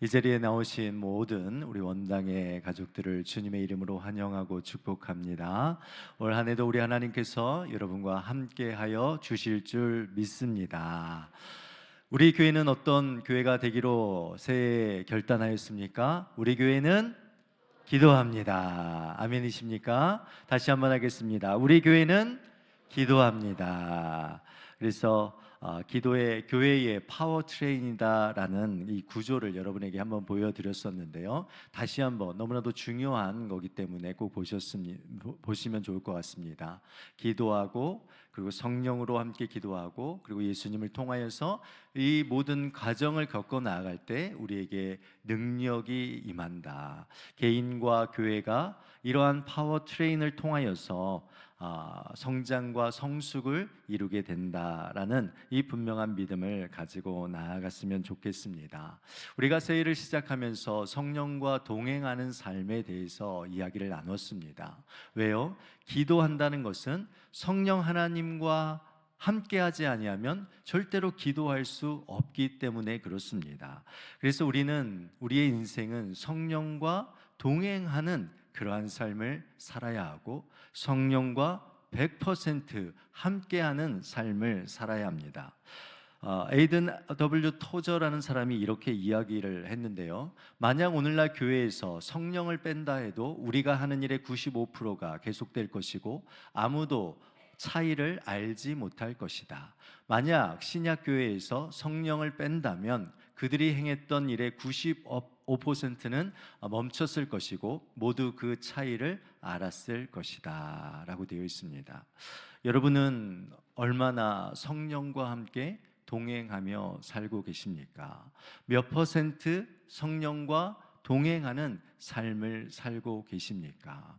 이 자리에 나오신 모든 우리 원당의 가족들을 주님의 이름으로 환영하고 축복합니다. 올 한 해도 우리 하나님께서 여러분과 함께하여 주실 줄 믿습니다. 우리 교회는 어떤 교회가 되기로 새해 결단하였습니까? 우리 교회는 기도합니다. 아멘이십니까? 다시 한번 하겠습니다. 우리 교회는 기도합니다. 그래서 기도의 교회의 파워트레인이다라는 이 구조를 여러분에게 한번 보여드렸었는데요. 다시 한번 너무나도 중요한 거기 때문에 꼭 보시면 좋을 것 같습니다. 기도하고 그리고 성령으로 함께 기도하고 그리고 예수님을 통하여서 이 모든 과정을 겪어 나아갈 때 우리에게 능력이 임한다. 개인과 교회가 이러한 파워트레인을 통하여서 성장과 성숙을 이루게 된다라는 이 분명한 믿음을 가지고 나아갔으면 좋겠습니다. 우리가 새해를 시작하면서 성령과 동행하는 삶에 대해서 이야기를 나눴습니다. 왜요? 기도한다는 것은 성령 하나님과 함께하지 아니하면 절대로 기도할 수 없기 때문에 그렇습니다. 그래서 우리의 인생은 성령과 동행하는 그러한 삶을 살아야 하고 성령과 100% 함께하는 삶을 살아야 합니다. 에이든 W 토저라는 사람이 이렇게 이야기를 했는데요. 만약 오늘날 교회에서 성령을 뺀다 해도 우리가 하는 일의 95%가 계속될 것이고 아무도 차이를 알지 못할 것이다. 만약 신약교회에서 성령을 뺀다면 그들이 행했던 일의 95%는 멈췄을 것이고 모두 그 차이를 알았을 것이다 라고 되어 있습니다. 여러분은 얼마나 성령과 함께 동행하며 살고 계십니까? 몇 퍼센트 성령과 동행하는 삶을 살고 계십니까?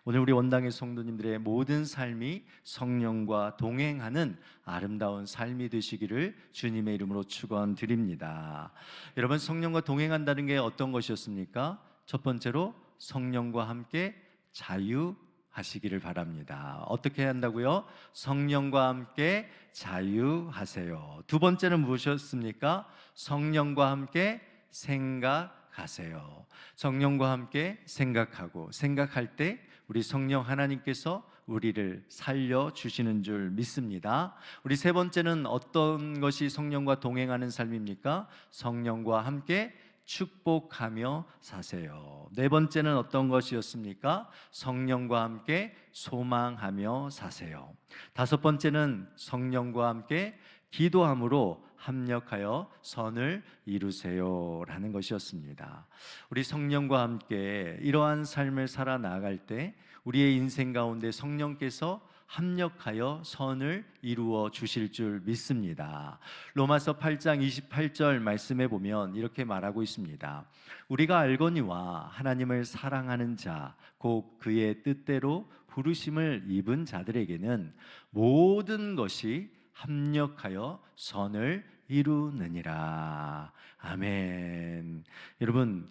오늘 우리 원당의 성도님들의 모든 삶이 성령과 동행하는 아름다운 삶이 되시기를 주님의 이름으로 축원드립니다. 여러분, 성령과 동행한다는 게 어떤 것이었습니까? 첫 번째로 성령과 함께 자유하시기를 바랍니다. 어떻게 한다고요? 성령과 함께 자유하세요. 두 번째는 무엇이었습니까? 성령과 함께 생각하세요. 성령과 함께 생각하고 생각할 때 우리 성령 하나님께서 우리를 살려주시는 줄 믿습니다. 우리 세 번째는 어떤 것이 성령과 동행하는 삶입니까? 성령과 함께 축복하며 사세요. 네 번째는 어떤 것이었습니까? 성령과 함께 소망하며 사세요. 다섯 번째는 성령과 함께 기도함으로 합력하여 선을 이루세요 라는 것이었습니다. 우리 성령과 함께 이러한 삶을 살아나갈 때 우리의 인생 가운데 성령께서 합력하여 선을 이루어 주실 줄 믿습니다. 로마서 8장 28절 말씀에 보면 이렇게 말하고 있습니다. 우리가 알거니와 하나님을 사랑하는 자 곧 그의 뜻대로 부르심을 입은 자들에게는 모든 것이 합력하여 선을 이루느니라. 아멘. 여러분,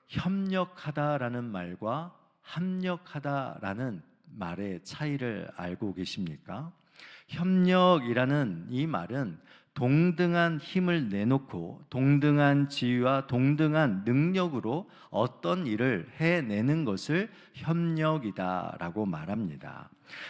협력하다라는 말과 합력하다라는 말의 차이를 알고 계십니까? 협력이라는 이 말은 동등한 힘을 내놓고 동등한 지위와 동등한 능력으로 어떤 일을 해내는 것을 협력이다라고 말합니다.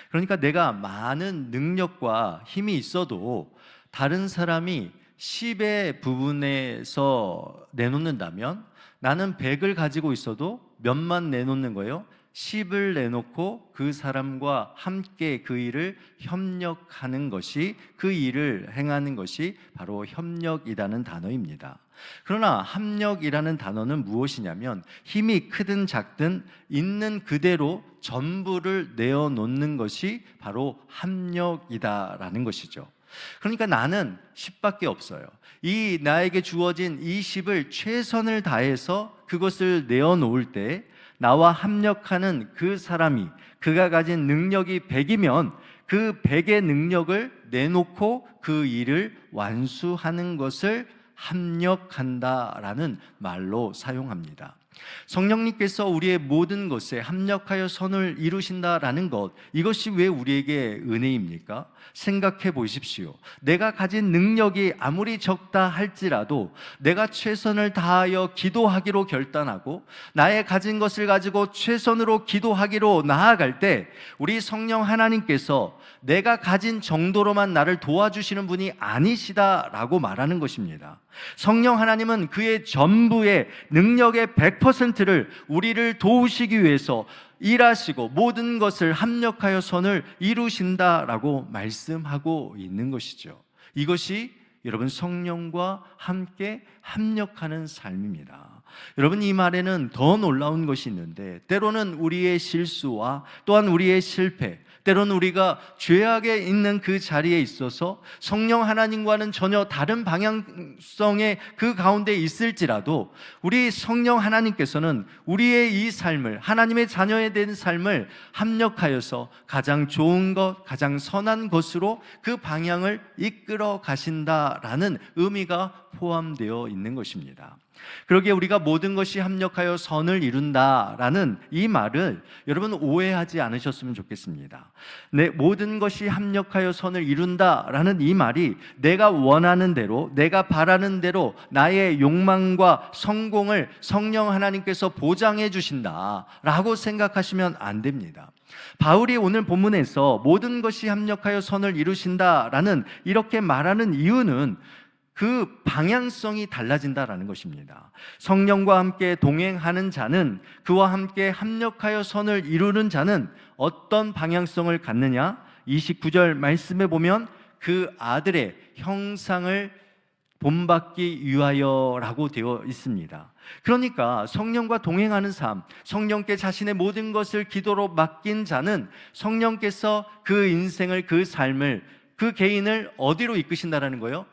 그러니까 내가 많은 능력과 힘이 있어도 다른 사람이 10의 부분에서 내놓는다면 나는 100을 가지고 있어도 몇만 내놓는 거예요? 10을 내놓고 그 사람과 함께 그 일을 협력하는 것이, 그 일을 행하는 것이 바로 협력이라는 단어입니다. 그러나 합력이라는 단어는 무엇이냐면 힘이 크든 작든 있는 그대로 전부를 내어놓는 것이 바로 합력이다라는 것이죠. 그러니까 나는 10밖에 없어요. 이 나에게 주어진 이 10을 최선을 다해서 그것을 내어놓을 때 나와 합력하는 그 사람이, 그가 가진 능력이 100이면 그 100의 능력을 내놓고 그 일을 완수하는 것을 합력한다라는 말로 사용합니다. 성령님께서 우리의 모든 것에 합력하여 선을 이루신다라는 것, 이것이 왜 우리에게 은혜입니까? 생각해 보십시오. 내가 가진 능력이 아무리 적다 할지라도 내가 최선을 다하여 기도하기로 결단하고 나의 가진 것을 가지고 최선으로 기도하기로 나아갈 때 우리 성령 하나님께서 내가 가진 정도로만 나를 도와주시는 분이 아니시다라고 말하는 것입니다. 성령 하나님은 그의 전부의 능력의 100%를 우리를 도우시기 위해서 일하시고 모든 것을 합력하여 선을 이루신다라고 말씀하고 있는 것이죠. 이것이 여러분 성령과 함께 합력하는 삶입니다. 여러분, 이 말에는 더 놀라운 것이 있는데 때로는 우리의 실수와 또한 우리의 실패, 때로는 우리가 죄악에 있는 그 자리에 있어서 성령 하나님과는 전혀 다른 방향성의 그 가운데 있을지라도 우리 성령 하나님께서는 우리의 이 삶을, 하나님의 자녀에 대한 삶을 합력하여서 가장 좋은 것, 가장 선한 것으로 그 방향을 이끌어 가신다라는 의미가 포함되어 있는 것입니다. 그러기에 우리가 모든 것이 합력하여 선을 이룬다라는 이 말을 여러분 오해하지 않으셨으면 좋겠습니다. 모든 것이 합력하여 선을 이룬다라는 이 말이 내가 원하는 대로, 내가 바라는 대로 나의 욕망과 성공을 성령 하나님께서 보장해 주신다라고 생각하시면 안 됩니다. 바울이 오늘 본문에서 모든 것이 합력하여 선을 이루신다라는 이렇게 말하는 이유는 그 방향성이 달라진다라는 것입니다. 성령과 함께 동행하는 자는, 그와 함께 합력하여 선을 이루는 자는 어떤 방향성을 갖느냐? 29절 말씀에 보면 그 아들의 형상을 본받기 위하여라고 되어 있습니다. 그러니까 성령과 동행하는 삶, 성령께 자신의 모든 것을 기도로 맡긴 자는 성령께서 그 인생을, 그 삶을, 그 개인을 어디로 이끄신다라는 거예요?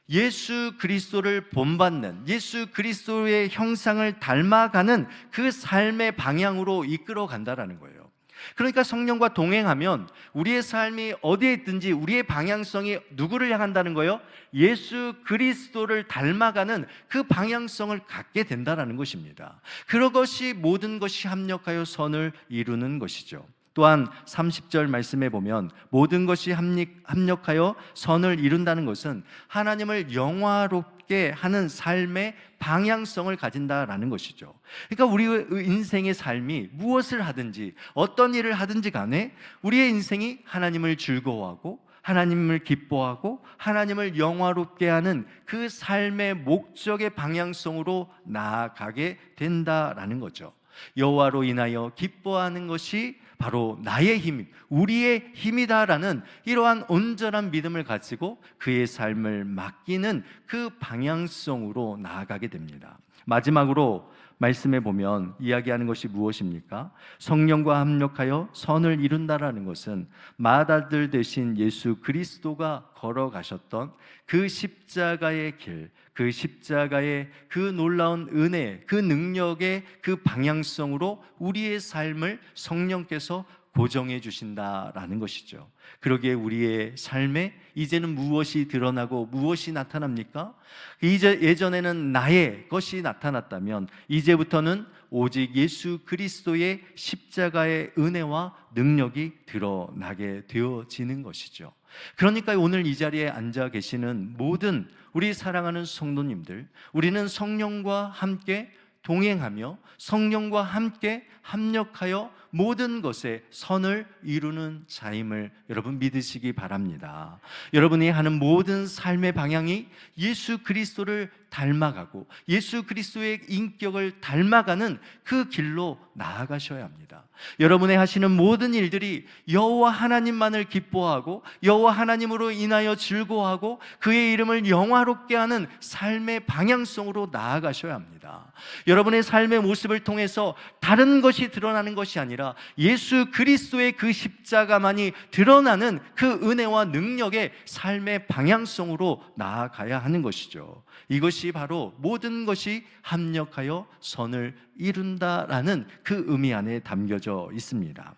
예수 그리스도를 본받는, 예수 그리스도의 형상을 닮아가는 그 삶의 방향으로 이끌어 간다라는 거예요. 그러니까 성령과 동행하면 우리의 삶이 어디에 있든지 우리의 방향성이 누구를 향한다는 거예요? 예수 그리스도를 닮아가는 그 방향성을 갖게 된다라는 것입니다. 그것이 모든 것이 합력하여 선을 이루는 것이죠. 또한 30절 말씀에 보면 모든 것이 합력하여 선을 이룬다는 것은 하나님을 영화롭게 하는 삶의 방향성을 가진다라는 것이죠. 그러니까 우리 인생의 삶이 무엇을 하든지 어떤 일을 하든지 간에 우리의 인생이 하나님을 즐거워하고 하나님을 기뻐하고 하나님을 영화롭게 하는 그 삶의 목적의 방향성으로 나아가게 된다라는 거죠. 여호와로 인하여 기뻐하는 것이 바로 나의 힘, 우리의 힘이다라는 이러한 온전한 믿음을 가지고 그의 삶을 맡기는 그 방향성으로 나아가게 됩니다. 마지막으로 말씀해 보면 이야기하는 것이 무엇입니까? 성령과 합력하여 선을 이룬다라는 것은 맏아들 되신 예수 그리스도가 걸어가셨던 그 십자가의 길, 그 십자가의 그 놀라운 은혜, 그 능력의 그 방향성으로 우리의 삶을 성령께서 고정해 주신다라는 것이죠. 그러기에 우리의 삶에 이제는 무엇이 드러나고 무엇이 나타납니까? 이제 예전에는 나의 것이 나타났다면 이제부터는 오직 예수 그리스도의 십자가의 은혜와 능력이 드러나게 되어지는 것이죠. 그러니까 오늘 이 자리에 앉아 계시는 모든 우리 사랑하는 성도님들, 우리는 성령과 함께 동행하며 성령과 함께 합력하여 모든 것에 선을 이루는 자임을 여러분 믿으시기 바랍니다. 여러분이 하는 모든 삶의 방향이 예수 그리스도를 닮아가고 예수 그리스도의 인격을 닮아가는 그 길로 나아가셔야 합니다. 여러분의 하시는 모든 일들이 여호와 하나님만을 기뻐하고 여호와 하나님으로 인하여 즐거워하고 그의 이름을 영화롭게 하는 삶의 방향성으로 나아가셔야 합니다. 여러분의 삶의 모습을 통해서 다른 것이 드러나는 것이 아니라 예수 그리스도의 그 십자가만이 드러나는 그 은혜와 능력의 삶의 방향성으로 나아가야 하는 것이죠. 이것이 바로 모든 것이 합력하여 선을 이룬다라는 그 의미 안에 담겨져 있습니다.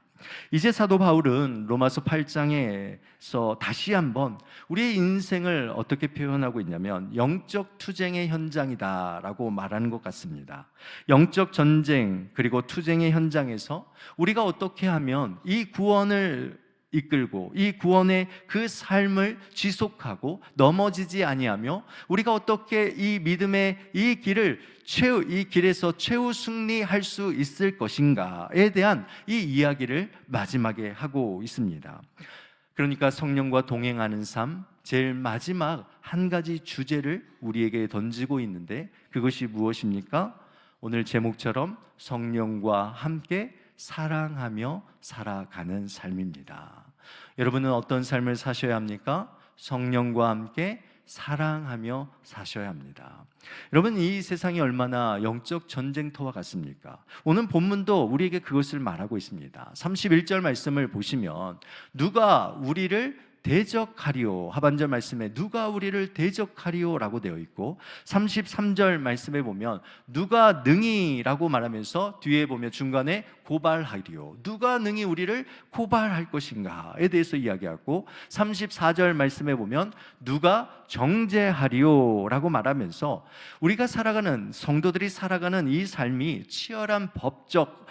이제 사도 바울은 로마서 8장에서 다시 한번 우리의 인생을 어떻게 표현하고 있냐면 영적 투쟁의 현장이다라고 말하는 것 같습니다. 영적 전쟁 그리고 투쟁의 현장에서 우리가 어떻게 하면 이 구원을 이끌고 이 구원의 그 삶을 지속하고 넘어지지 아니하며 우리가 어떻게 이 믿음의 이 길에서 최후 승리할 수 있을 것인가에 대한 이 이야기를 마지막에 하고 있습니다. 그러니까 성령과 동행하는 삶, 제일 마지막 한 가지 주제를 우리에게 던지고 있는데 그것이 무엇입니까? 오늘 제목처럼 성령과 함께 사랑하며 살아가는 삶입니다. 여러분은 어떤 삶을 사셔야 합니까? 성령과 함께 사랑하며 사셔야 합니다. 여러분, 이 세상이 얼마나 영적 전쟁터와 같습니까? 오늘 본문도 우리에게 그것을 말하고 있습니다. 31절 말씀을 보시면 누가 우리를 대적하리오, 하반절 말씀에 누가 우리를 대적하리오 라고 되어 있고 33절 말씀에 보면 누가 능히 라고 말하면서 뒤에 보면 중간에 고발하리오, 누가 능히 우리를 고발할 것인가에 대해서 이야기하고 34절 말씀에 보면 누가 정죄하리오 라고 말하면서 우리가 살아가는, 성도들이 살아가는 이 삶이 치열한 법적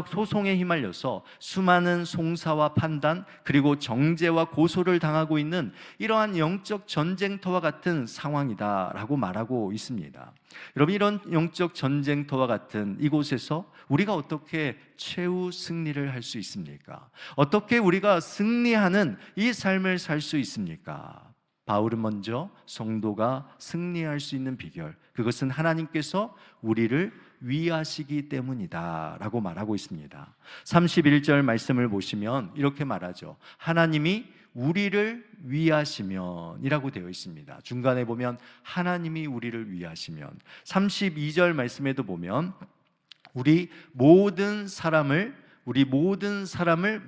소송에 휘말려서 수많은 송사와 판단 그리고 정죄와 고소를 당하고 있는 이러한 영적 전쟁터와 같은 상황이다라고 말하고 있습니다. 여러분, 이런 영적 전쟁터와 같은 이곳에서 우리가 어떻게 최후 승리를 할 수 있습니까? 어떻게 우리가 승리하는 이 삶을 살 수 있습니까? 바울은 먼저 성도가 승리할 수 있는 비결, 그것은 하나님께서 우리를 위하시기 때문이다 라고 말하고 있습니다. 31절 말씀을 보시면 이렇게 말하죠. 하나님이 우리를 위하시면 이라고 되어 있습니다. 중간에 보면 하나님이 우리를 위하시면, 32절 말씀에도 보면 우리 모든 사람을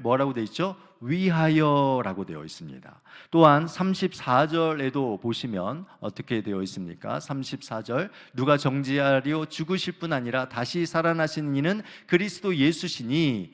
뭐라고 되어 있죠? 위하여라고 되어 있습니다. 또한 34절에도 보시면 어떻게 되어 있습니까? 34절 누가 정죄하리오, 죽으실 뿐 아니라 다시 살아나신 이는 그리스도 예수시니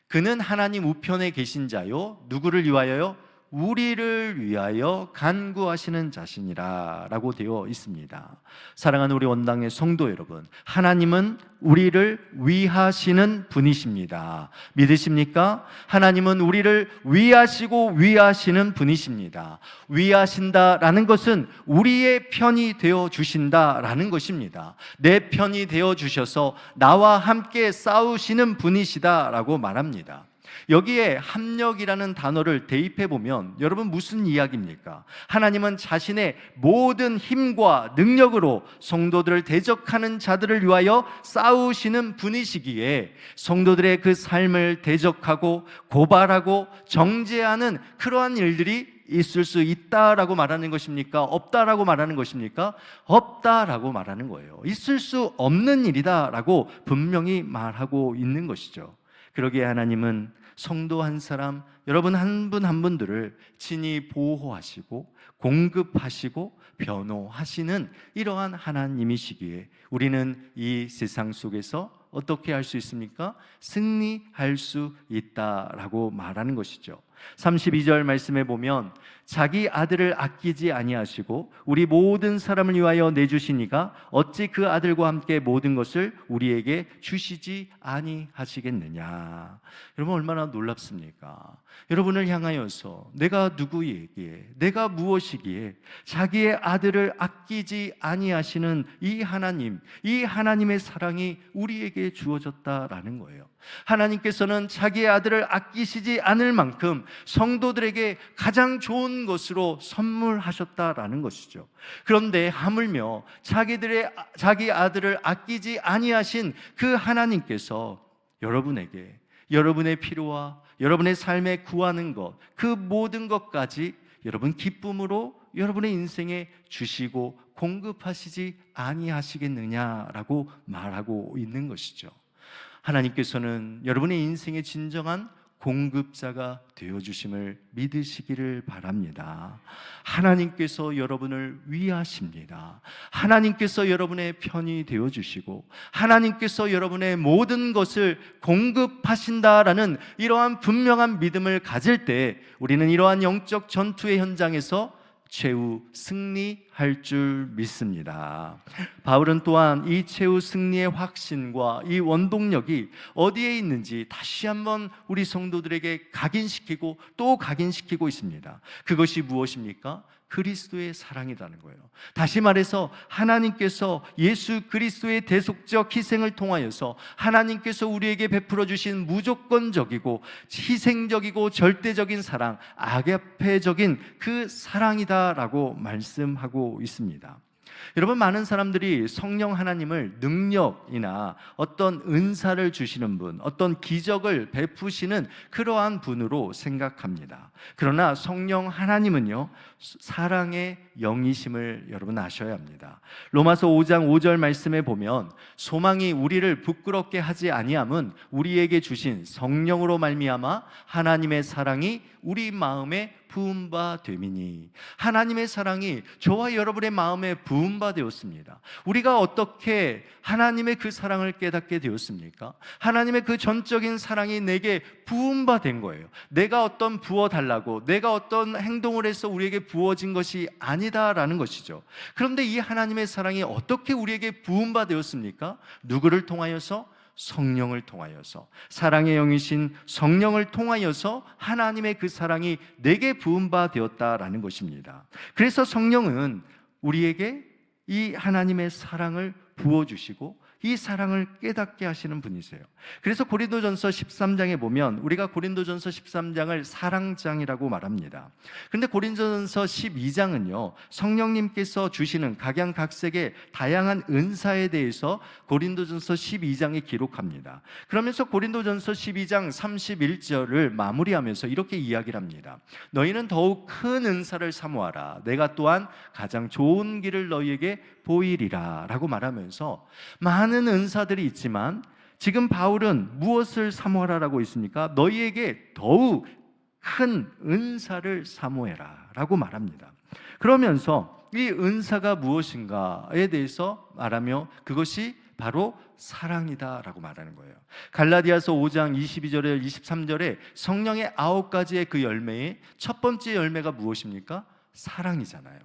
그는 하나님 우편에 계신 자요 누구를 위하여요? 우리를 위하여 간구하시는 자신이라 라고 되어 있습니다. 사랑하는 우리 원당의 성도 여러분, 하나님은 우리를 위하시는 분이십니다. 믿으십니까? 하나님은 우리를 위하시는 분이십니다. 위하신다라는 것은 우리의 편이 되어 주신다라는 것입니다. 내 편이 되어 주셔서 나와 함께 싸우시는 분이시다라고 말합니다. 여기에 합력이라는 단어를 대입해 보면 여러분 무슨 이야기입니까? 하나님은 자신의 모든 힘과 능력으로 성도들을 대적하는 자들을 위하여 싸우시는 분이시기에 성도들의 그 삶을 대적하고 고발하고 정죄하는 그러한 일들이 있을 수 있다라고 말하는 것입니까? 없다라고 말하는 것입니까? 없다라고 말하는 거예요. 있을 수 없는 일이다라고 분명히 말하고 있는 것이죠. 그러기에 하나님은 성도 한 사람, 여러분 한 분 한 분들을 친히 보호하시고 공급하시고 변호하시는 이러한 하나님이시기에 우리는 이 세상 속에서 어떻게 할 수 있습니까? 승리할 수 있다라고 말하는 것이죠. 32절 말씀에 보면 자기 아들을 아끼지 아니하시고 우리 모든 사람을 위하여 내주시니가 어찌 그 아들과 함께 모든 것을 우리에게 주시지 아니하시겠느냐. 여러분 얼마나 놀랍습니까? 여러분을 향하여서 내가 누구에게, 내가 무엇이기에 자기의 아들을 아끼지 아니하시는 이 하나님, 이 하나님의 사랑이 우리에게 주어졌다라는 거예요. 하나님께서는 자기의 아들을 아끼시지 않을 만큼 성도들에게 가장 좋은 것으로 선물하셨다라는 것이죠. 그런데 하물며 자기 아들을 아끼지 아니하신 그 하나님께서 여러분에게 여러분의 필요와 여러분의 삶에 구하는 것, 그 모든 것까지 여러분 기쁨으로 여러분의 인생에 주시고 공급하시지 아니하시겠느냐라고 말하고 있는 것이죠. 하나님께서는 여러분의 인생의 진정한 공급자가 되어주심을 믿으시기를 바랍니다. 하나님께서 여러분을 위하십니다. 하나님께서 여러분의 편이 되어주시고 하나님께서 여러분의 모든 것을 공급하신다라는 이러한 분명한 믿음을 가질 때 우리는 이러한 영적 전투의 현장에서 최후 승리할 줄 믿습니다. 바울은 또한 이 최후 승리의 확신과 이 원동력이 어디에 있는지 다시 한번 우리 성도들에게 각인시키고 또 각인시키고 있습니다. 그것이 무엇입니까? 그리스도의 사랑이라는 거예요. 다시 말해서 하나님께서 예수 그리스도의 대속적 희생을 통하여서 하나님께서 우리에게 베풀어 주신 무조건적이고 희생적이고 절대적인 사랑, 아가페적인 그 사랑이다라고 말씀하고 있습니다. 여러분, 많은 사람들이 성령 하나님을 능력이나 어떤 은사를 주시는 분, 어떤 기적을 베푸시는 그러한 분으로 생각합니다. 그러나 성령 하나님은요, 사랑의 영이심을 여러분 아셔야 합니다. 로마서 5장 5절 말씀에 보면 소망이 우리를 부끄럽게 하지 아니함은 우리에게 주신 성령으로 말미암아 하나님의 사랑이 우리 마음에 부은 바 됨이니, 하나님의 사랑이 저와 여러분의 마음에 부은 바 되었습니다. 우리가 어떻게 하나님의 그 사랑을 깨닫게 되었습니까? 하나님의 그 전적인 사랑이 내게 부은 바 된 거예요. 내가 어떤 부어달라고, 내가 어떤 행동을 해서 우리에게 부어진 것이 아니다라는 것이죠. 그런데 이 하나님의 사랑이 어떻게 우리에게 부은 바 되었습니까? 누구를 통하여서? 성령을 통하여서, 사랑의 영이신 성령을 통하여서 하나님의 그 사랑이 내게 부은 바 되었다라는 것입니다. 그래서 성령은 우리에게 이 하나님의 사랑을 부어주시고 이 사랑을 깨닫게 하시는 분이세요. 그래서 고린도전서 13장에 보면 우리가 고린도전서 13장을 사랑장이라고 말합니다. 그런데 고린도전서 12장은요, 성령님께서 주시는 각양각색의 다양한 은사에 대해서 고린도전서 12장에 기록합니다. 그러면서 고린도전서 12장 31절을 마무리하면서 이렇게 이야기를 합니다. 너희는 더욱 큰 은사를 사모하라. 내가 또한 가장 좋은 길을 너희에게 보이리라 라고 말하면서 많은 은사들이 있지만 지금 바울은 무엇을 사모하라라고 있습니까? 너희에게 더욱 큰 은사를 사모해라 라고 말합니다. 그러면서 이 은사가 무엇인가에 대해서 말하며 그것이 바로 사랑이다 라고 말하는 거예요. 갈라디아서 5장 22절에 23절에 성령의 9가지의 그 열매의 첫 번째 열매가 무엇입니까? 사랑이잖아요.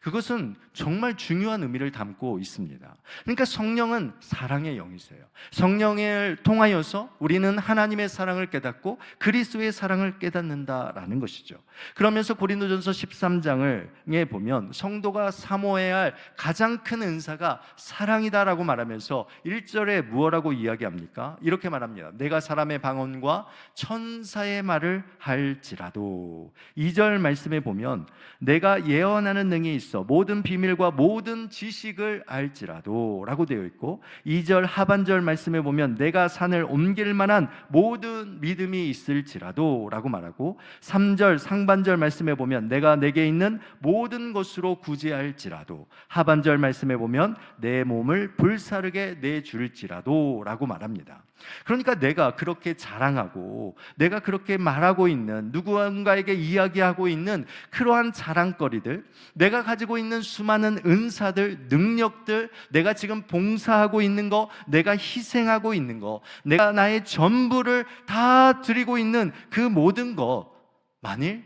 그것은 정말 중요한 의미를 담고 있습니다. 그러니까 성령은 사랑의 영이세요. 성령을 통하여서 우리는 하나님의 사랑을 깨닫고 그리스도의 사랑을 깨닫는다라는 것이죠. 그러면서 고린도전서 13장을 보면 성도가 사모해야 할 가장 큰 은사가 사랑이다라고 말하면서 1절에 무엇라고 이야기합니까? 이렇게 말합니다. 내가 사람의 방언과 천사의 말을 할지라도. 2절 말씀에 보면 내가 예언하는 능이 있어 모든 비밀과 모든 지식을 알지라도 라고 되어 있고, 2절 하반절 말씀에 보면 내가 산을 옮길 만한 모든 믿음이 있을지라도 라고 말하고, 3절 상반절 말씀에 보면 내가 내게 있는 모든 것으로 구제할지라도, 하반절 말씀에 보면 내 몸을 불사르게 내줄지라도 라고 말합니다. 그러니까 내가 그렇게 자랑하고 내가 그렇게 말하고 있는, 누구인가에게 이야기하고 있는 그러한 자랑거리들, 내가 가지고 있는 수많은 은사들, 능력들, 내가 지금 봉사하고 있는 거, 내가 희생하고 있는 거, 내가 나의 전부를 다 드리고 있는 그 모든 거, 만일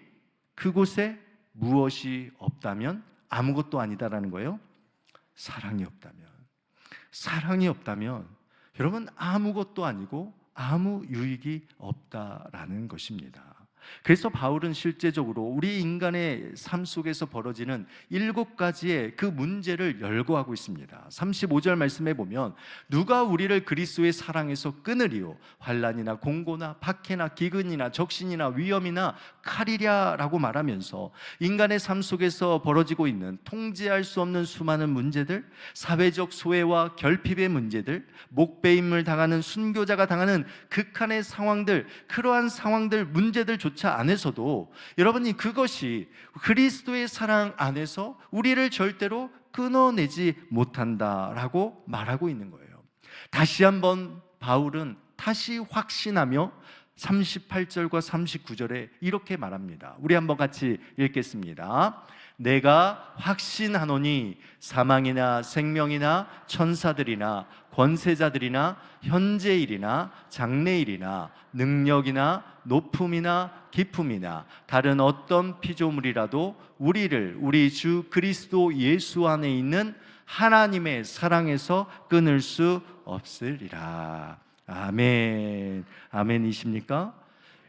그곳에 무엇이 없다면 아무것도 아니다라는 거예요. 사랑이 없다면 여러분 아무것도 아니고 아무 유익이 없다라는 것입니다. 그래서 바울은 실제적으로 우리 인간의 삶 속에서 벌어지는 7가지의 그 문제를 열거하고 있습니다. 35절 말씀에 보면 누가 우리를 그리스도의 사랑에서 끊으리요? 환난이나 공고나 박해나 기근이나 적신이나 위험이나 칼이랴 라고 말하면서 인간의 삶 속에서 벌어지고 있는 통제할 수 없는 수많은 문제들, 사회적 소외와 결핍의 문제들, 목배임을 당하는 순교자가 당하는 극한의 상황들, 그러한 상황들, 문제들조차 안에서도 여러분이 그것이 그리스도의 사랑 안에서 우리를 절대로 끊어내지 못한다라고 말하고 있는 거예요. 다시 한번 바울은 다시 확신하며 38절과 39절에 이렇게 말합니다. 우리 한번 같이 읽겠습니다. 내가 확신하노니 사망이나 생명이나 천사들이나 권세자들이나 현재일이나 장래일이나 능력이나 높음이나 깊음이나 다른 어떤 피조물이라도 우리를 우리 주 그리스도 예수 안에 있는 하나님의 사랑에서 끊을 수 없으리라. 아멘. 아멘이십니까?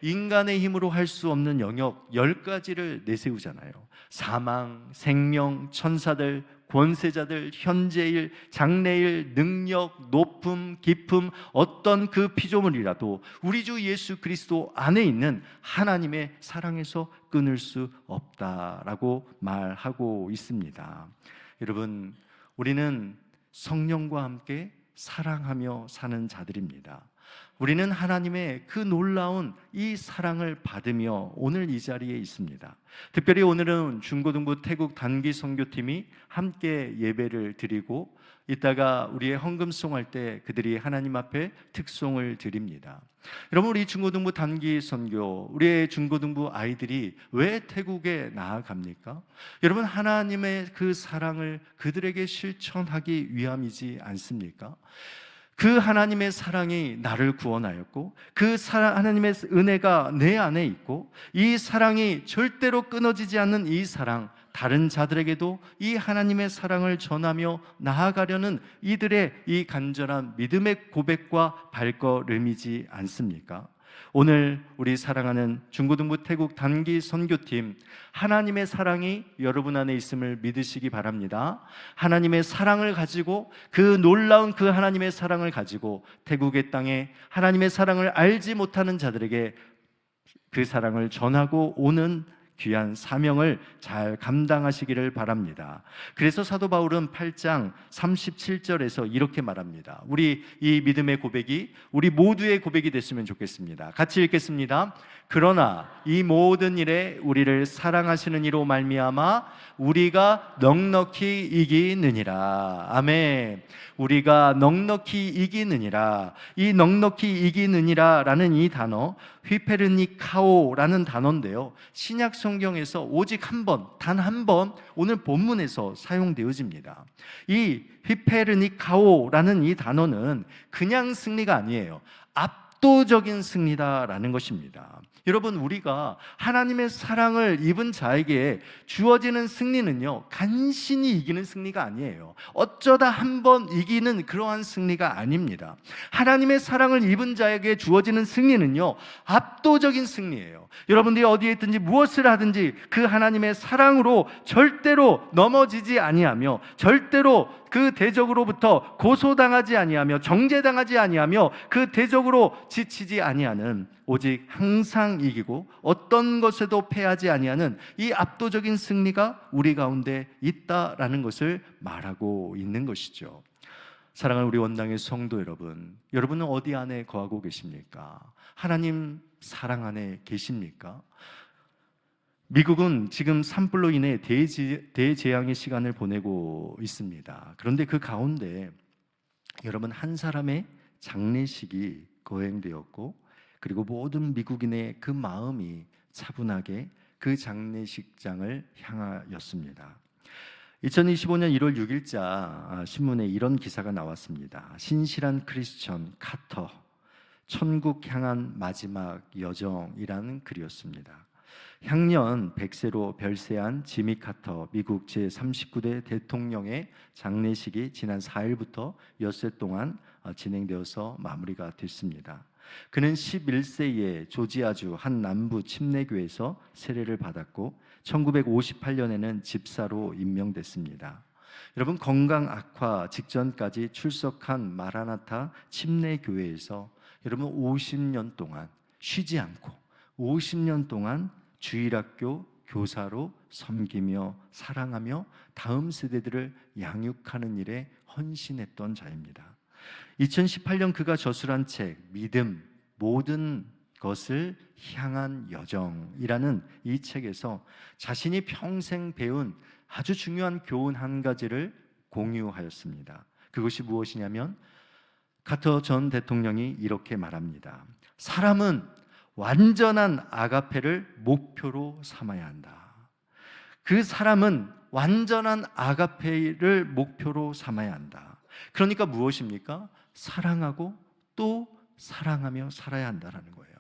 인간의 힘으로 할 수 없는 영역 10가지를 내세우잖아요. 사망, 생명, 천사들, 권세자들, 현재일, 장래일, 능력, 높음, 깊음, 어떤 그 피조물이라도 우리 주 예수 그리스도 안에 있는 하나님의 사랑에서 끊을 수 없다라고 말하고 있습니다. 여러분, 우리는 성령과 함께 사랑하며 사는 자들입니다. 우리는 하나님의 그 놀라운 이 사랑을 받으며 오늘 이 자리에 있습니다. 특별히 오늘은 중고등부 태국 단기 선교팀이 함께 예배를 드리고 이따가 우리의 헌금송 할 때 그들이 하나님 앞에 특송을 드립니다. 여러분, 우리 중고등부 단기 선교, 우리의 중고등부 아이들이 왜 태국에 나아갑니까? 여러분, 하나님의 그 사랑을 그들에게 실천하기 위함이지 않습니까? 그 하나님의 사랑이 나를 구원하였고 그 하나님의 은혜가 내 안에 있고 이 사랑이 절대로 끊어지지 않는 이 사랑, 다른 자들에게도 이 하나님의 사랑을 전하며 나아가려는 이들의 이 간절한 믿음의 고백과 발걸음이지 않습니까? 오늘 우리 사랑하는 중고등부 태국 단기 선교팀, 하나님의 사랑이 여러분 안에 있음을 믿으시기 바랍니다. 하나님의 사랑을 가지고, 그 놀라운 그 하나님의 사랑을 가지고 태국의 땅에 하나님의 사랑을 알지 못하는 자들에게 그 사랑을 전하고 오는 귀한 사명을 잘 감당하시기를 바랍니다. 그래서 사도 바울은 8장 37절에서 이렇게 말합니다. 우리 이 믿음의 고백이 우리 모두의 고백이 됐으면 좋겠습니다. 같이 읽겠습니다. 그러나 이 모든 일에 우리를 사랑하시는 이로 말미암아 우리가 넉넉히 이기느니라. 아멘. 우리가 넉넉히 이기느니라. 이 넉넉히 이기느니라 라는 이 단어, 휘페르니카오라는 단어인데요, 신약 성경에서 오직 한 번, 단 한 번 오늘 본문에서 사용되어집니다. 이 휘페르니카오라는 이 단어는 그냥 승리가 아니에요. 압도적인 승리다라는 것입니다. 여러분, 우리가 하나님의 사랑을 입은 자에게 주어지는 승리는요, 간신히 이기는 승리가 아니에요. 어쩌다 한 번 이기는 그러한 승리가 아닙니다. 하나님의 사랑을 입은 자에게 주어지는 승리는요, 압도적인 승리예요. 여러분들이 어디에 있든지 무엇을 하든지 그 하나님의 사랑으로 절대로 넘어지지 아니하며, 절대로 그 대적으로부터 고소당하지 아니하며, 정죄당하지 아니하며, 그 대적으로 지치지 아니하는, 오직 항상 이기고 어떤 것에도 패하지 아니하는 이 압도적인 승리가 우리 가운데 있다라는 것을 말하고 있는 것이죠. 사랑하는 우리 원당의 성도 여러분, 여러분은 어디 안에 거하고 계십니까? 하나님 사랑 안에 계십니까? 미국은 지금 산불로 인해 대재앙의 시간을 보내고 있습니다. 그런데 그 가운데 여러분, 한 사람의 장례식이 거행되었고, 그리고 모든 미국인의 그 마음이 차분하게 그 장례식장을 향하였습니다. 2025년 1월 6일자 신문에 이런 기사가 나왔습니다. 신실한 크리스천 카터, 천국 향한 마지막 여정이라는 글이었습니다. 향년 100세로 별세한 지미 카터 미국 제39대 대통령의 장례식이 지난 4일부터 엿새 동안 진행되어서 마무리가 됐습니다. 그는 11세에 조지아주 한 남부 침례교에서 세례를 받았고 1958년에는 집사로 임명됐습니다. 여러분, 건강 악화 직전까지 출석한 마라나타 침례교회에서 여러분 50년 동안 쉬지 않고 50년 동안 주일학교 교사로 섬기며 사랑하며 다음 세대들을 양육하는 일에 헌신했던 자입니다. 2018년 그가 저술한 책 믿음, 모든 것을 향한 여정이라는 이 책에서 자신이 평생 배운 아주 중요한 교훈 한 가지를 공유하였습니다. 그것이 무엇이냐면 카터 전 대통령이 이렇게 말합니다. 사람은 완전한 아가페를 목표로 삼아야 한다. 그 사람은 완전한 아가페를 목표로 삼아야 한다. 그러니까 무엇입니까? 사랑하고 또 사랑하며 살아야 한다는 거예요.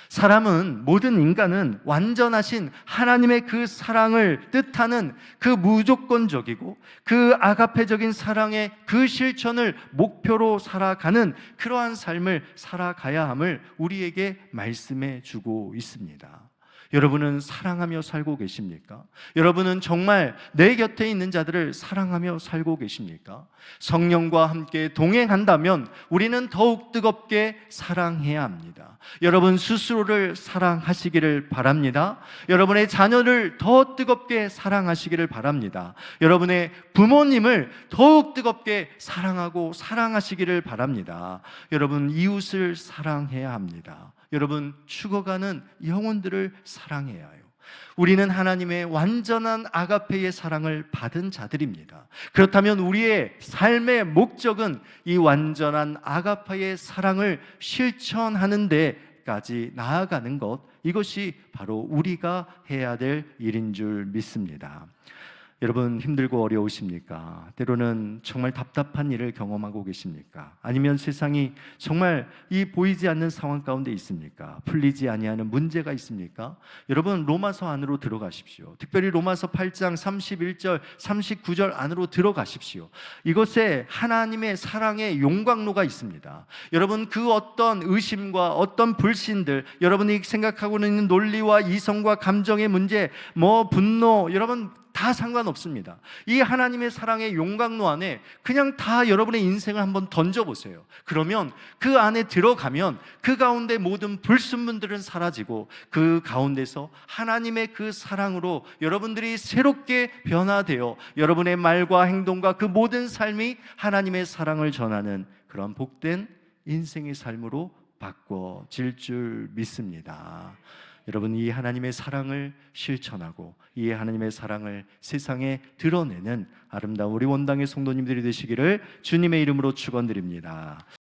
사람은, 모든 인간은 완전하신 하나님의 그 사랑을 뜻하는 그 무조건적이고 그 아가페적인 사랑의 그 실천을 목표로 살아가는 그러한 삶을 살아가야 함을 우리에게 말씀해 주고 있습니다. 여러분은 사랑하며 살고 계십니까? 여러분은 정말 내 곁에 있는 자들을 사랑하며 살고 계십니까? 성령과 함께 동행한다면 우리는 더욱 뜨겁게 사랑해야 합니다. 여러분 스스로를 사랑하시기를 바랍니다. 여러분의 자녀를 더 뜨겁게 사랑하시기를 바랍니다. 여러분의 부모님을 더욱 뜨겁게 사랑하고 사랑하시기를 바랍니다. 여러분 이웃을 사랑해야 합니다. 여러분 죽어가는 영혼들을 사랑해야 해요. 우리는 하나님의 완전한 아가페의 사랑을 받은 자들입니다. 그렇다면 우리의 삶의 목적은 이 완전한 아가페의 사랑을 실천하는 데까지 나아가는 것, 이것이 바로 우리가 해야 될 일인 줄 믿습니다. 여러분 힘들고 어려우십니까? 때로는 정말 답답한 일을 경험하고 계십니까? 아니면 세상이 정말 이 보이지 않는 상황 가운데 있습니까? 풀리지 아니하는 문제가 있습니까? 여러분 로마서 안으로 들어가십시오. 특별히 로마서 8장 31절 39절 안으로 들어가십시오. 이곳에 하나님의 사랑의 용광로가 있습니다. 여러분 그 어떤 의심과 어떤 불신들, 여러분이 생각하고 있는 논리와 이성과 감정의 문제, 분노, 여러분 다 상관없습니다. 이 하나님의 사랑의 용광로 안에 그냥 다 여러분의 인생을 한번 던져보세요. 그러면 그 안에 들어가면 그 가운데 모든 불순물들은 사라지고 그 가운데서 하나님의 그 사랑으로 여러분들이 새롭게 변화되어 여러분의 말과 행동과 그 모든 삶이 하나님의 사랑을 전하는 그런 복된 인생의 삶으로 바꿔질 줄 믿습니다. 여러분 이 하나님의 사랑을 실천하고 이 하나님의 사랑을 세상에 드러내는 아름다운 우리 원당의 성도님들이 되시기를 주님의 이름으로 축원드립니다.